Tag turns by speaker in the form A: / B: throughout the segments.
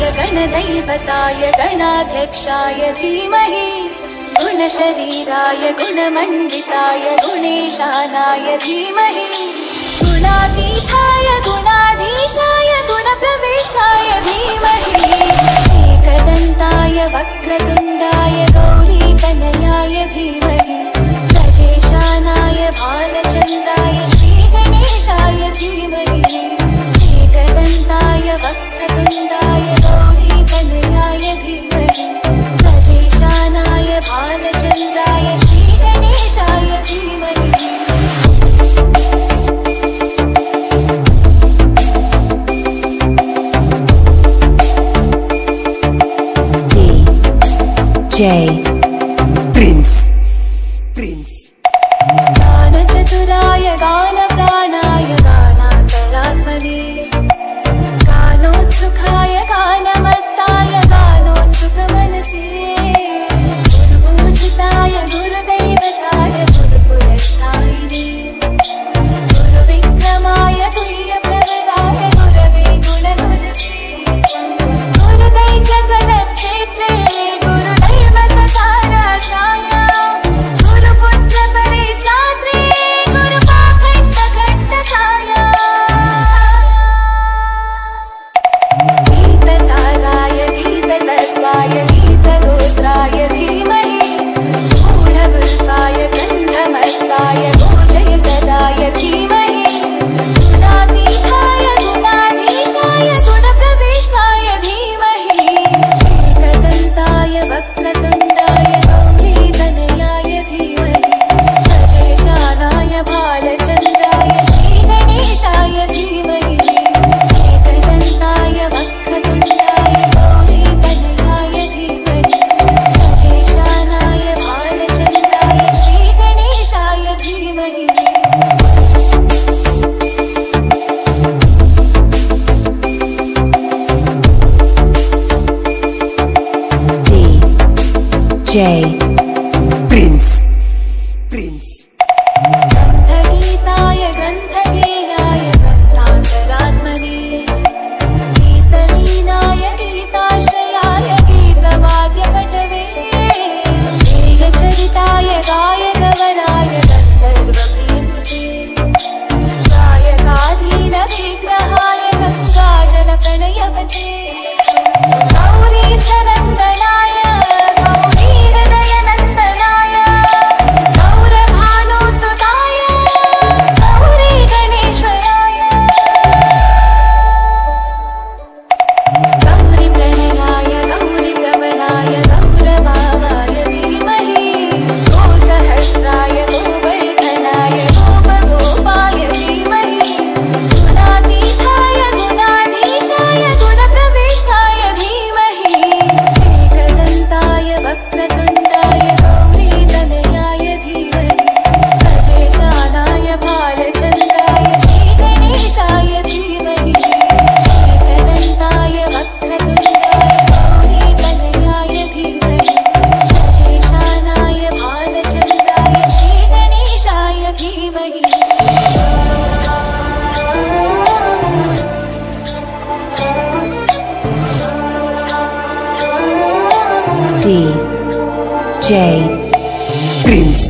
A: गणदैवताय गणाध्यक्षाय धीमहि गुणशरीराय गुणमण्डिताय गुणेशानाय धीमहि गुणातीताय गुणाधीशाय गुणप्रविष्टाय धीमहि एकदन्ताय वक्रतुण्डाय गौरीतनयाय धीमहि गजेशानाय भालचन्द्राय श्रीगणेशाय धीमहि एकदन्ताय वक्रतुण्डाय गौरीतनयाय धीमहि गजेशानाय भालचन्द्राय श्रीगणेशाय धीमहि
B: DJ Prince
A: गानचतुराय गानप्राणाय गानान्तरात्मने गानोत्सुकाय गानमत्ताय गानोत्सुकमनसे गुरुपूजिताय गुरुदैवताय गुरुपुरस्तायिने गुरुविक्रमाय तुल्यप्रवराय गुरवे गुणगुरवे गुरुदैत्यकुलक्षेत्रे गुरुदैवससाराध्याय गुरुपुत्रपरित्रात्रे गुरुपाखण्डखण्डकाय गीतसाराय गीततत्त्वाय गीतगोत्राय धीमहि गूढगुल्फाय गन्धमत्ताय गोजयप्रदाय धीमहि गुणातीताय गुणाधीशाय गुणप्रविष्टाय धीमहि एकदन्ताय वक्रतुण्डाय गौरीतनयाय धीमहि गजेशानाय भालचन्द्राय श्रीगणेशाय धीमहि एकदन्ताय वक्रतुण्डाय गौरीतनयाय धीमहि गजेशानाय भालचन्द्राय श्रीगणेशाय धीमहि
B: DJ Prince
A: ग्रन्थगीताय ग्रन्थगेयाय ग्रन्थान्तरात्मने गीतलीनाय गीताश्रयाय गीतवाद्यपटवे गेयचरिताय गायगवराय गन्धर्वप्रियकृते गायकाधीनविग्रहाय गङ्गाजलप्रणयवते गौरीसनन्दनाय गौरीहृदयनन्दनाय गौरभानुसुताय गौरीगणेश्वराय गौरीप्रणयाय गौरीप्रवणाय गौरभावाय धीमहि गोसहस्राय गोवर्धनाय गोपगोपाय धीमहि गुणातीताय गुणाधीशाय गुणप्रविष्टाय धीमहि एकदन्ताय वक्रतुण्डाय गौरीतनयाय धीमहि गजेशानाय भालचन्द्राय श्रीगणेशाय धीमहि एकदन्ताय वक्रतुण्डाय गौरीतनयाय धीमहि गजेशानाय भालचन्द्राय श्रीगणेशाय धीमहि
B: DJ Prince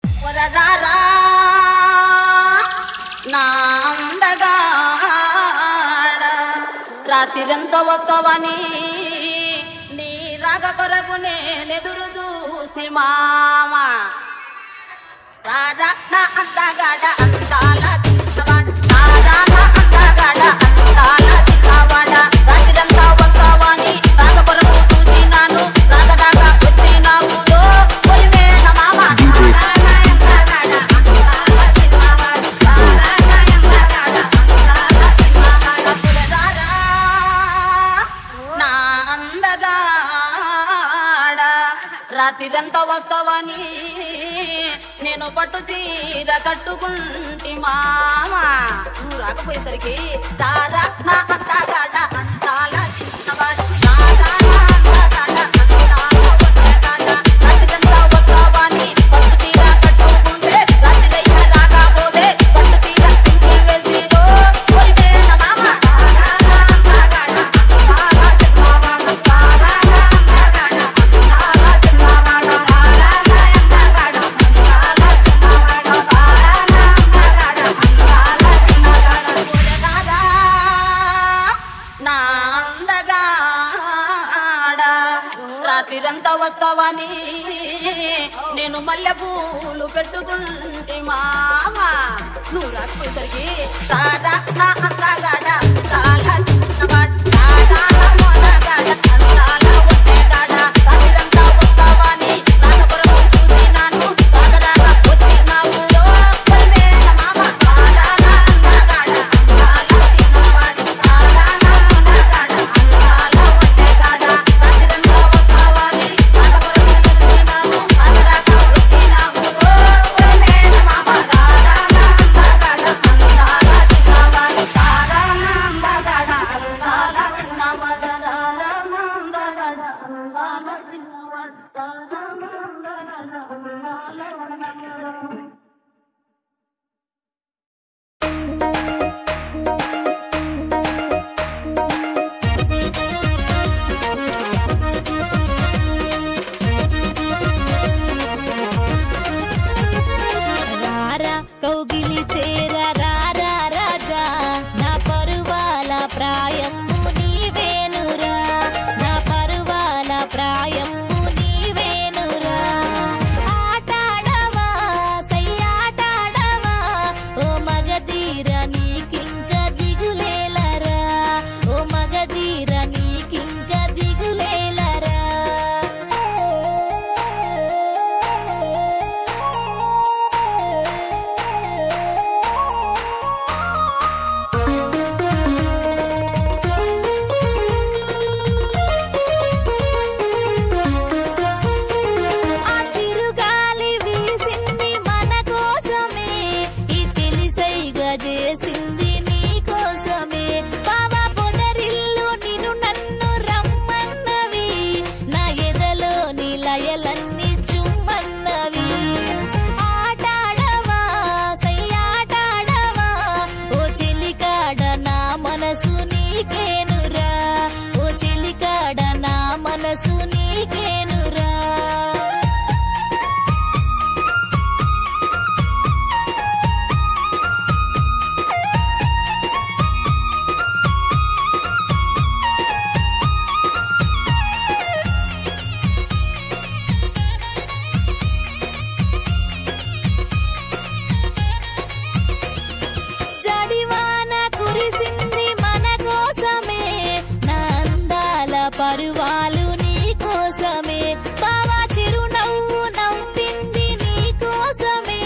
C: వరదారా నా అందగాడ రాత్రిరంతా వస్తావని నీ రాగ కొరకు నేనెదురు చూస్తే మామ రారా నా అందగాడ అందాల చిన్నవాడ రారా నా అందగాడ అందాల చిన్నవాడ రాత్రిరంతా వస్తావని రాగ కొరకు చూసినాను రాగ రాగ వచ్చినావు కొలివేన మామ రాత్రిరంతా వస్తావని నేను పట్టు చీర కట్టుకుంటి మామ నువ్వు రాకపోయేసరికి దారా నా అంతగాడ అంతాల చిన్నవాడ రాత్రిరంతా వస్తావని పట్టు చీర కట్టుకుంటే రాత్రి రాకపోతే వస్తావని నేను మల్లె పూలు పెట్టుకుంటే మామా నువ్వు రాకపోయేసరికి సాదా నా అంతగాడ చాలా చిన్నవాడు సాదా మొనగాడ అందాల ఒట్టేగాడ సాగిరంతా వస్తావని రాగపురం చూసి నాను సాగరాగా వచ్చినావు లోపలమేన మామ సాదా నా అంతగాడ అందాల చిన్నవాడు సాదా నా మొనగాడ అందాల ఒట్టేగాడ సాగిరంతా వస్తావని రాగపురం చూసి నాను సాగరాగా వచ్చినావు లోపలమేన మామ సాదా నా అంతగాడ అందాల చిన్నవాడు సాదా నా అంతగాడ అందాల చిన్నవాడు
A: రారా కౌగిలి చేర రారా రాజా నా పరువాల ప్రాయంబు నీవేనురా నా పరువాల ప్రాయంబు నీవేనురా ఆటాడవా సయ్యాటాడవా ఓ మగధీర నీకింక దిగులేలరా ఓ మగధీర నీకింక దిగులేలరా ఆ చిరుగాలి వీసింది మన కోసమే ఈ చెలిసైగా చేసింది నీ కోసమే బావా పొదరిల్లు నిన్ను నన్ను రమ్మన్నవి నా ఎదలో నిలయలన్నీ చుమ్మన్నవి ఆటాడవా సయ్యాటాడవా ఓ చెలికాడ నా మనసు నీకేనురా ఓ చెలికాడ నా మనసు నీకేనురా జడివాన కురిసింది మన కోసమే నా అందాల పరువాలు నీ కోసమే బావా చిరునవ్వు నవ్వింది నీ కోసమే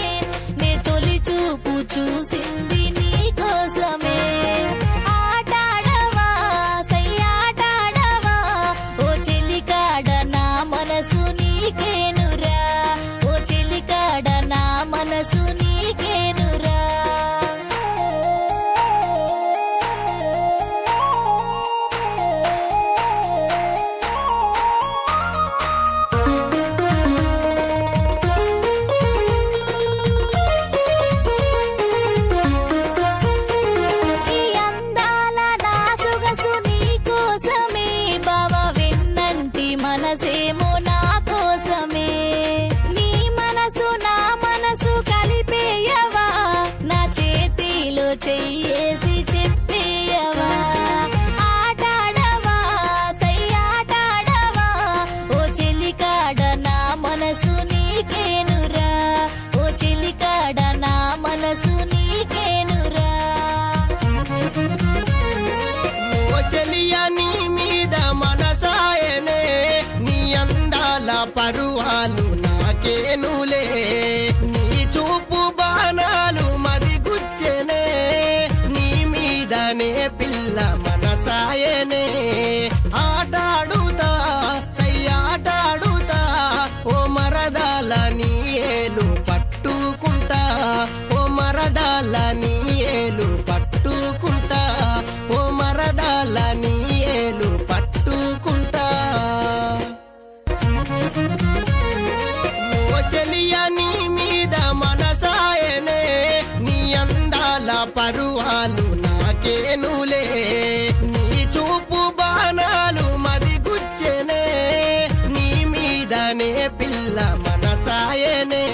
A: నే తొలి చూపు చూసింది నీ కోసమే ఆటాడవా సయ్యాటాడవా ఓ చెలికాడ నా మనసు నీకేనురా ఓ చెలికాడ నా మనసు నీకేనురా ఈ అందాల నా సొగసు నీ కోసమే బావా వెన్నంటి మనసేమో నా కోసమే నీ మనసు నా మనసు కలిపేయవా నా చేతిలో చెయ్యేసి చెప్పేయవా ఆటాడవా సయ్యాటాడవా ఓ చెలికాడ నా మనసు నీకేనురా ఓ చెలికాడ నా మనసు నీకేనురా
D: ఓ చెలియా నీ మీద మనసాయనే నీ అందాల పరువాలు నాకేనులే నీ చూపు బాణాలు మది గుచ్చెనే నీ మీదనే పిల్ల మనసాయనే ఆటాడుతా సయ్యాటాడుతా ఓ మరదాల నీ ఏలు పట్టుకుంటా ఓ మరదాల నీ ఏలు పట్టుకుంటా ఓ మరదాల నీ ఏలు పట్టుకుంటా ఓ చెలియా నీ మీద మనసాయనే నీ అందాల పరువాలు నాకేనులే నీ చూపు బాణాలు మది గుచ్చెనే నీ మీదనే పిల్ల మనసాయనే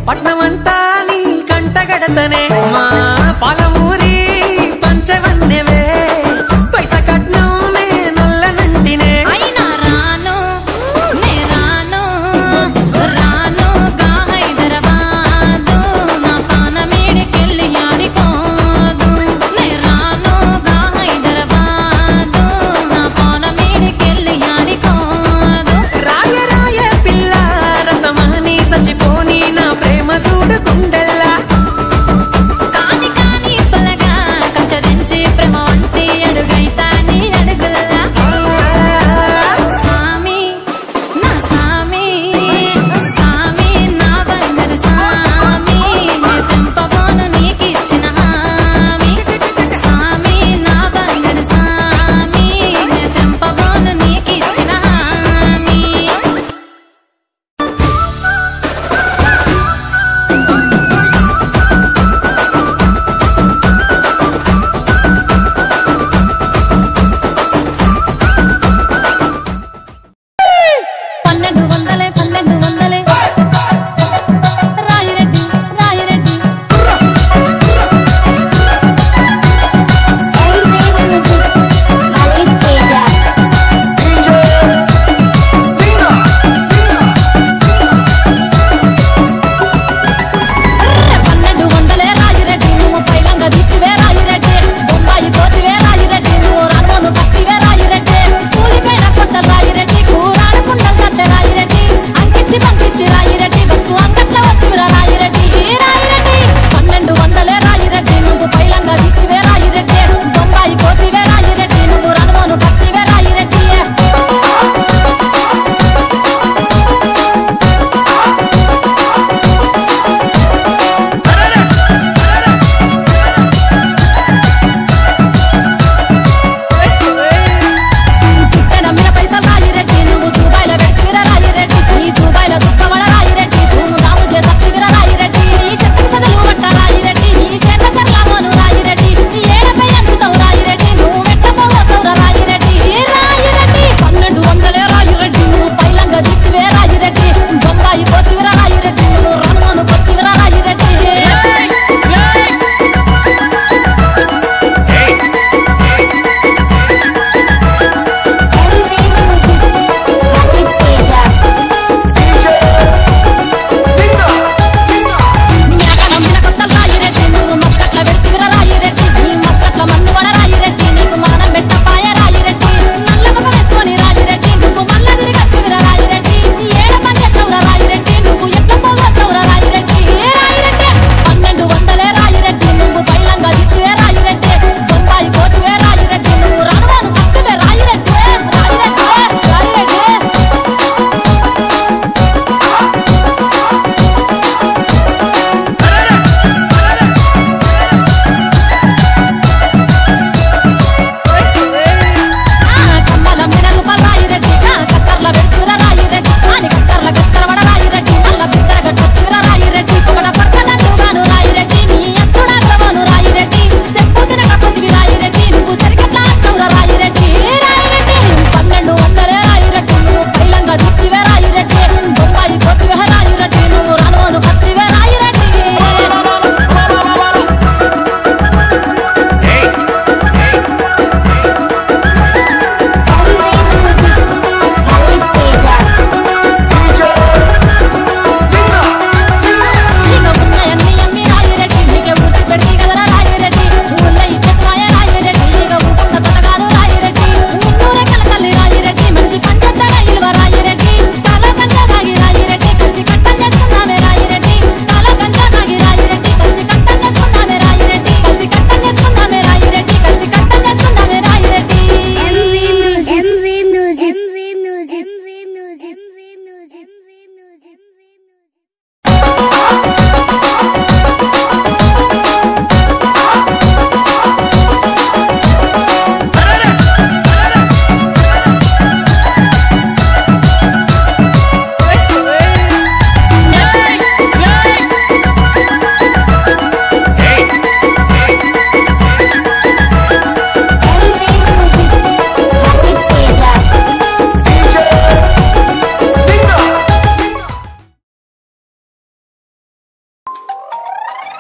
E: పట్నమంతా నీ కంటగడతనే మా పాలమూరి పంచవన్నెవే పైస కట్నం నే నొల్లనంటినే
A: అయినా రాను నే రాను రాను గా హైదరాబాదు నా పానమేడికెళ్ళి ఆడికోదు నే రాను గా హైదరాబాదు నా పానమేడికెళ్ళి ఆడికోదు
E: రాయ రాయ పిల్ల రసమాని సచిపోని నా ప్రేమ చూడు గుండెల్లా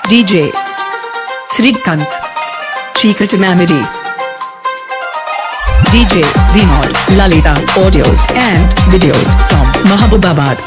F: DJ Srikanth Chikati Mamidi DJ Vinod Lalita audios and videos from Mahabubabad.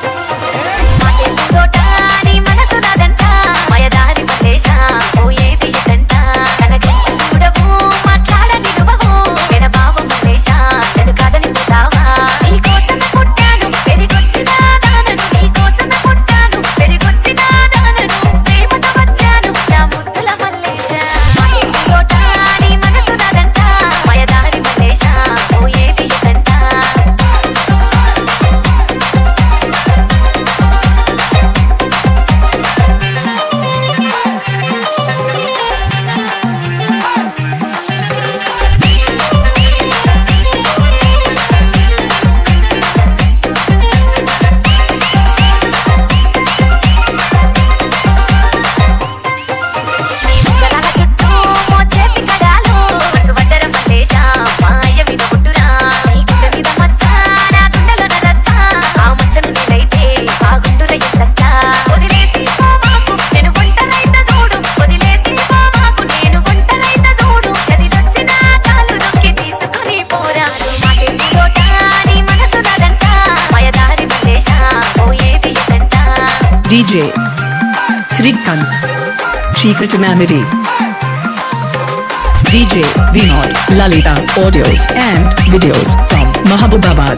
F: DJ Srikanth Chikati Mamidi DJ Vinod Lalita audios and videos from Mahabubabad.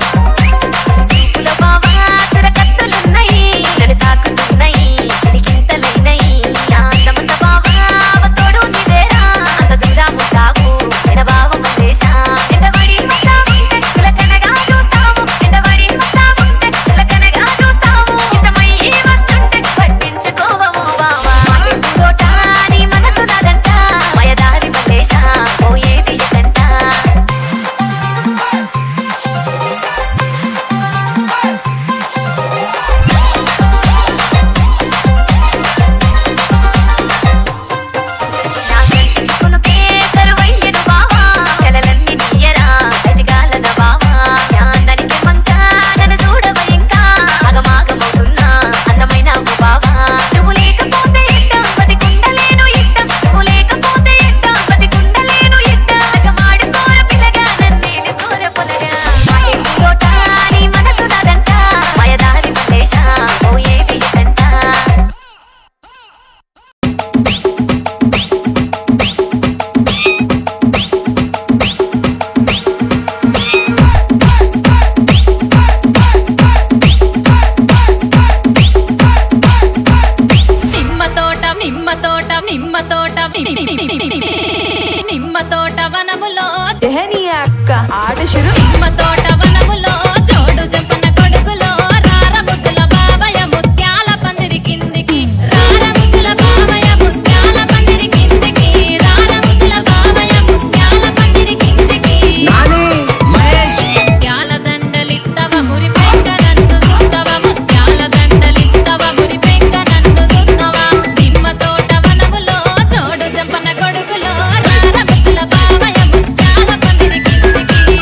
A: నిమ్మ తోట వనములో
G: అక్క ఆట శురు
A: నిమ్మ తోట వనములో జోడు జంపన కొడుకులో రార ముద్దుల బావయ్య ముత్యాల పందిరి కిందికి రార ముద్దుల బావయ్య ముత్యాల పందిరి కిందికి రార ముద్దుల బావయ్య ముత్యాల పందిరి కిందికి ముత్యాల దండలిత్తవ మురి పెంక నన్ను సుత్తవ ముత్యాల దండలిత్తవ మురి పెంక నన్ను సుత్తవ నిమ్మ తోట వనములో జోడు జంపన కొడుకులో రార ముద్దుల బావయ్య ముత్యాల పందిరి కిందికి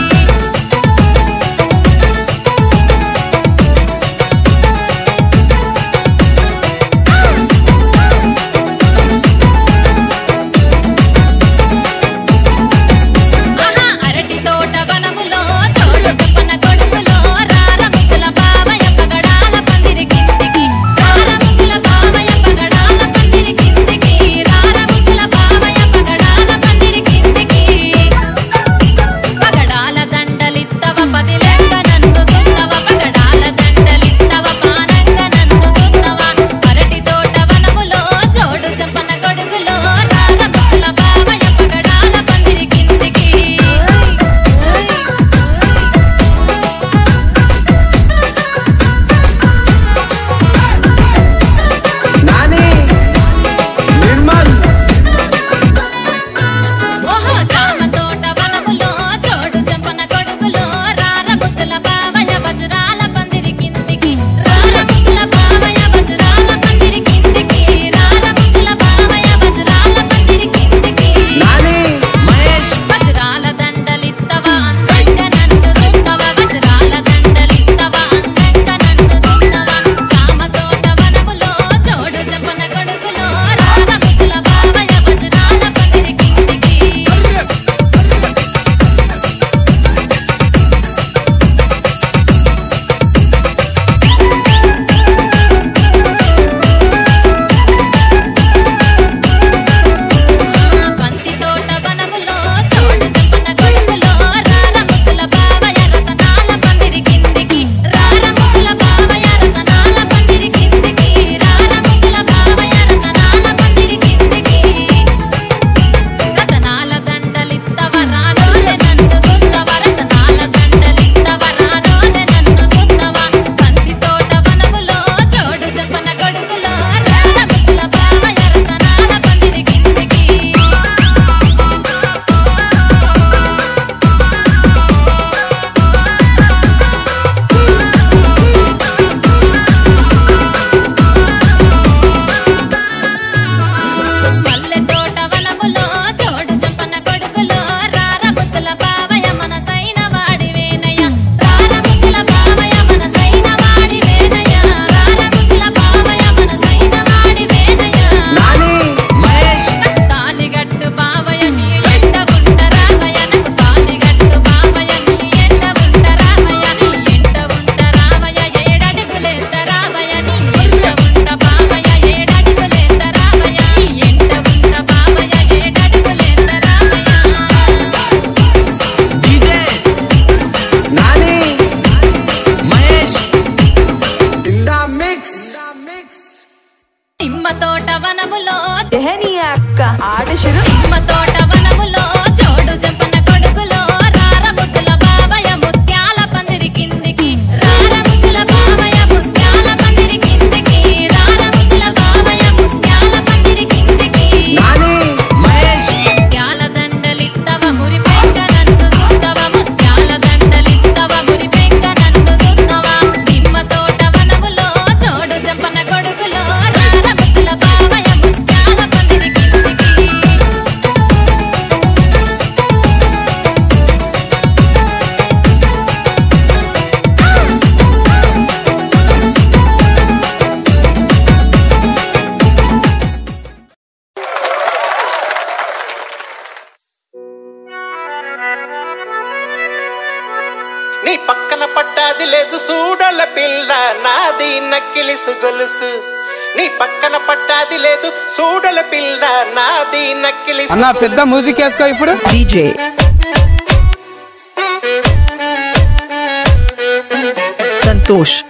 A: నిమ్మ తోట వనములో
G: తెహని అక్క ఆట శురు
A: నిమ్మ తోట వనములో జోడు జంపన కొడుకులో రార ముద్దుల బావయ్య ముత్యాల పందిరి కిందికి రార ముద్దుల బావయ్య ముత్యాల పందిరి కిందికి రార ముద్దుల బావయ్య ముత్యాల పందిరి కిందికి ముత్యాల దండలిత్తవ మురి పెంక నన్ను దుత్తవ ముత్యాల దండలిత్తవ మురి పెంక నన్ను దుత్తవ నిమ్మ తోట వనములో జోడు జంపన కొడుకులో రార ముద్దుల బావయ్య ముత్యాల పందిరి కిందికి
H: నీ పక్కన పడ్డాది లేదు సూడల పిల్ల నాది నక్కిలిసు గొలుసు నీ పక్కన పడ్డాది లేదు సూడల పిల్ల నాది నక్కిలిసు
I: అన్న పెద్ద మ్యూజిక్ వేసుకో ఇప్పుడు
F: DJ Santosh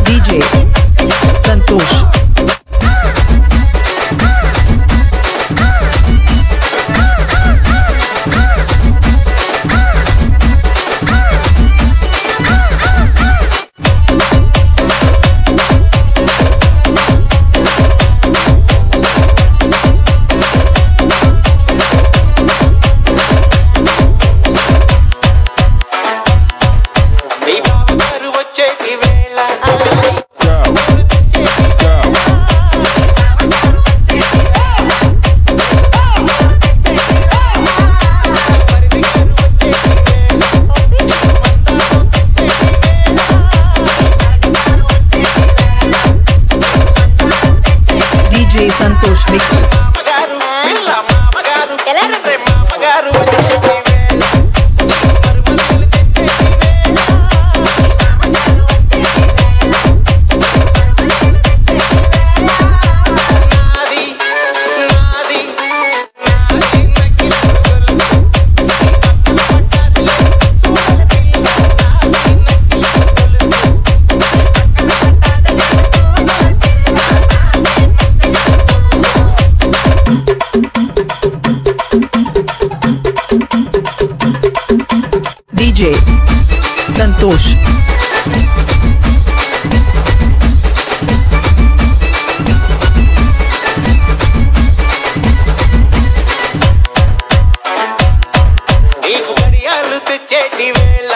F: DJ Santosh
H: నీ బావగారు వచ్చేటి వేళ
F: DJ Santosh mixes
H: మామగారు పిల్ల మామగారు రే మామగారు వచ్చేటి వేళ మరుమగలు తెచ్చేటి నాది నాది నాది నక్కిలిసు గొలుసు పక్కన పడ్డాది సూడల పిల్ల నాది నక్కిలిసు గొలుసు
F: DJ Santosh
H: నీకు గడియాలు తెచ్చేటి వేళ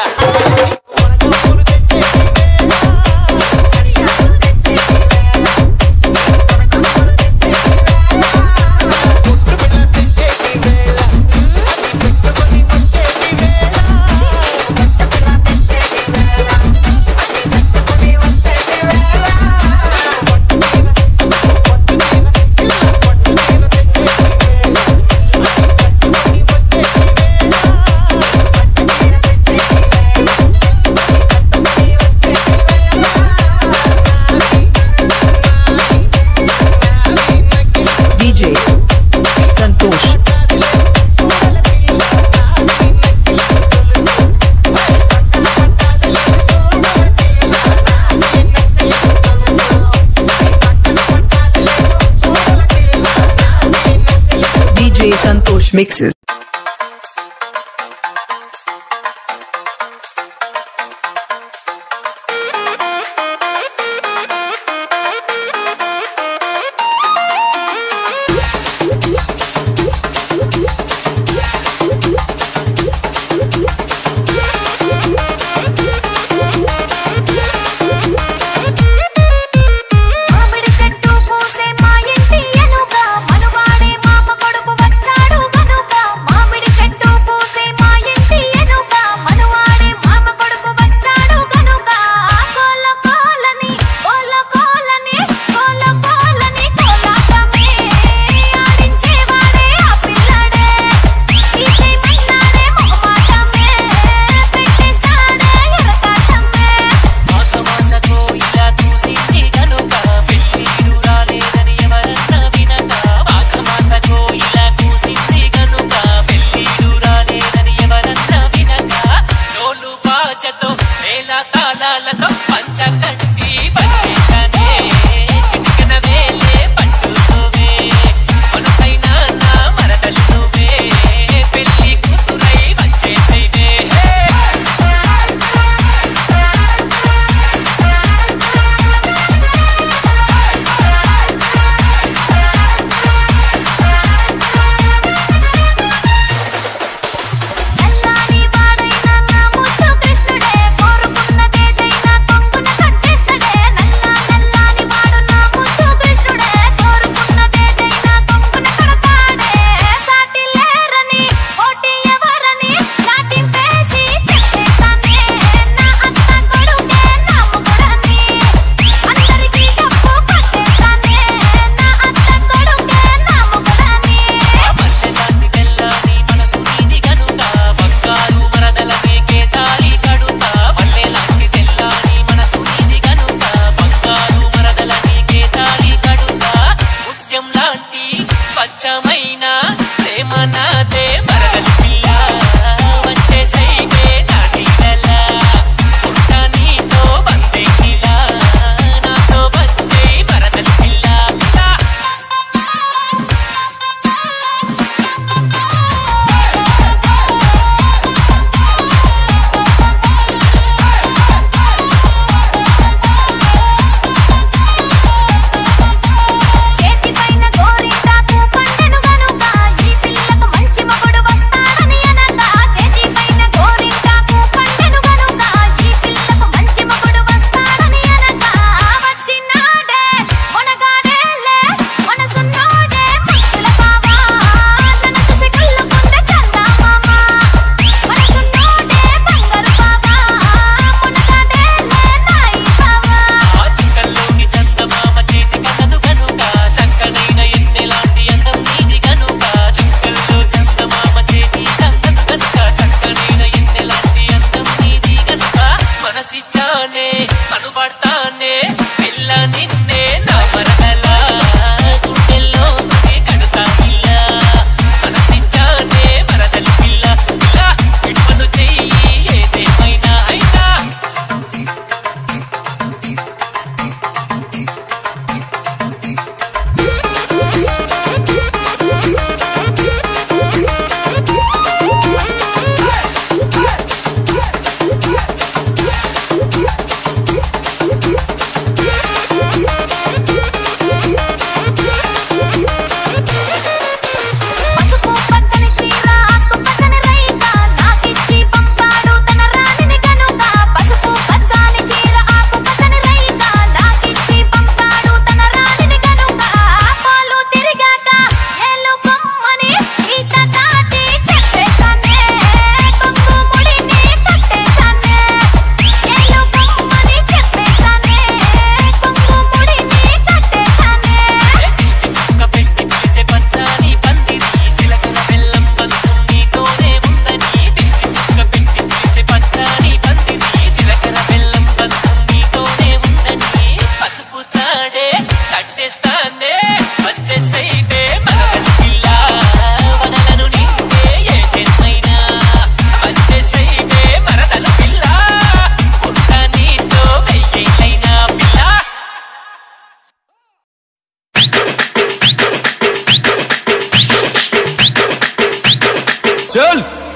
H: వనకూరు తెచ్చేటి వేళ గడియాలు తెచ్చేటి వేళ పుట్టు బిళ్ళ తెచ్చేటి వేళ అది పెట్టుకొని వచ్చేటి వేళ పట్టు బిళ్ళ తెచ్చేటి వేళ పట్టు చీర తెచ్చేటి వేళ పట్టు చీర తెచ్చేటి
F: DJ Santosh DJ Santosh mixes
A: మామిడి చెట్టు పూసే మా ఇంటి ఎనుక మనువాడే మామ కొడుకు వచ్చాడు గనుక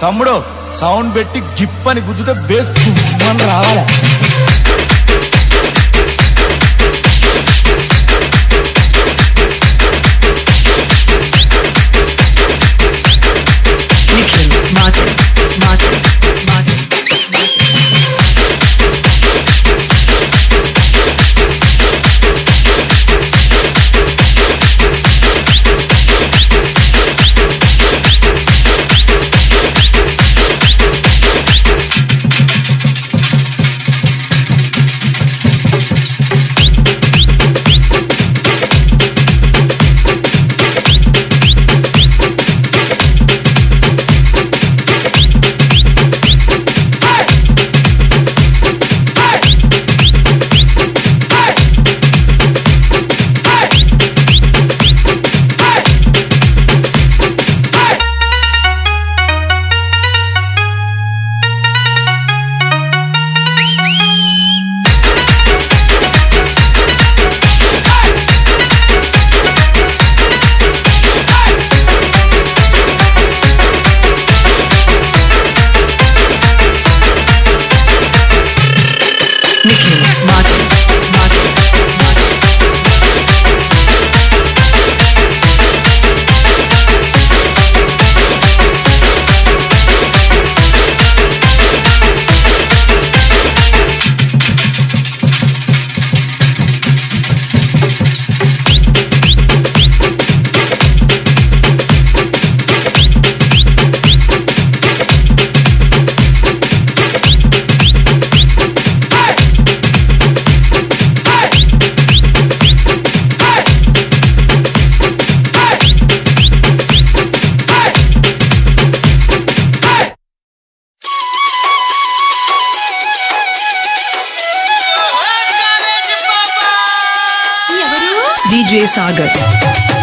I: తమ్ముడు సౌండ్ పెట్టి గిప్ అని గుద్దుతే బేస్ గుమ్మని రావాలి.
F: Nikhil Martin, Martin, Martin, Martin. Nikhil Martin, Martin, Martin. DJ Sagar.